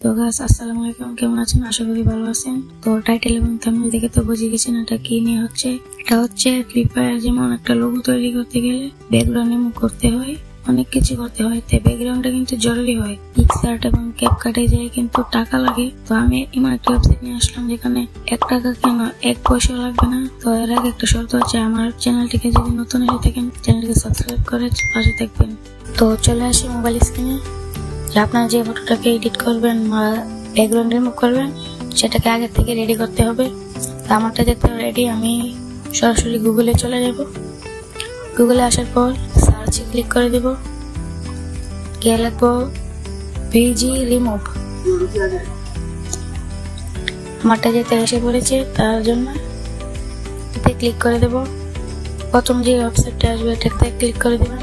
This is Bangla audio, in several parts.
তো গাইস আসসালামু আলাইকুম, কেমন আছেন? আশা করি ভালো আছেন। তো টাইটেল এবং থাম্বনেল দেখে তো বুঝে গেছেন এটা কি নিয়ে হচ্ছে। এটা হচ্ছে ফ্রি ফায়ার যেমন একটা লোগো তৈরি করতে গেলে ব্যাকগ্রাউন্ড রিমুভ করতে হয়, অনেক কিছু করতে হয়। তাই ব্যাকগ্রাউন্ডটা কিন্তু জরুরি হয়। পিক্সআর্ট এবং ক্যাপকাটে যায় কিন্তু টাকা লাগে। তো আমি এমন একটা ওয়েবসাইট নিয়ে আসলাম যেখানে 1 টাকা কেন 1 পয়সা লাগবে না। তো এর আগে একটা শর্ত আছে, আমার চ্যানেলটিকে যদি নতুন এসে থাকেন চ্যানেলটিকে সাবস্ক্রাইব করে পাশে থাকবেন। তো চলে আসি মোবাইল স্ক্রিনে। আপনারা যে ফটোটাকে এডিট করবেন বা ব্যাকগ্রাউন্ড রিমুভ করবেন সেটাকে আগে থেকে রেডি করতে হবে। আমারটা যেতে রেডি, আমি সরাসরি গুগলে চলে যাব। গুগলে আসার পর সার্চে ক্লিক করে দেব, গিয়ে লিখবো ভিজি রিমুভ। আমারটা যেতে এসে পড়েছে, তার জন্য এতে ক্লিক করে দেব। প্রথম যে ওয়েবসাইটটা আসবে এটাতে ক্লিক করে দেবেন।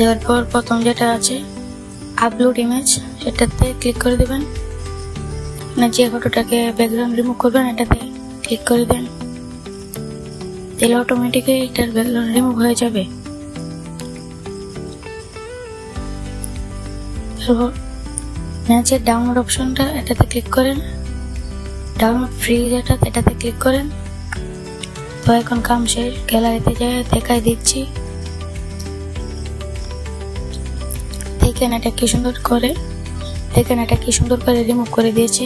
দেওয়ার পর প্রথম যেটা আছে আপলোড ইমেজ সেটাতে ক্লিক করে দেবেন। না যে ফটোটাকে ব্যাকগ্রাউন্ড রিমুভ করবেন এটাতে ক্লিক করে দেন, তাহলে অটোমেটিক্যালি এটার ব্যাকগ্রাউন্ড রিমুভ হয়ে যাবে। নিচে ডাউনলোড অপশনটা এটাতে ক্লিক করেন, ডাউনলোড ফ্রি যেটা এটাতে ক্লিক করেন। তো এখন কাম শেষ, গ্যালারিতে যায় দেখাই দিচ্ছি। দেখেন এটা কি সুন্দর করে রিমুভ করে দিয়েছে।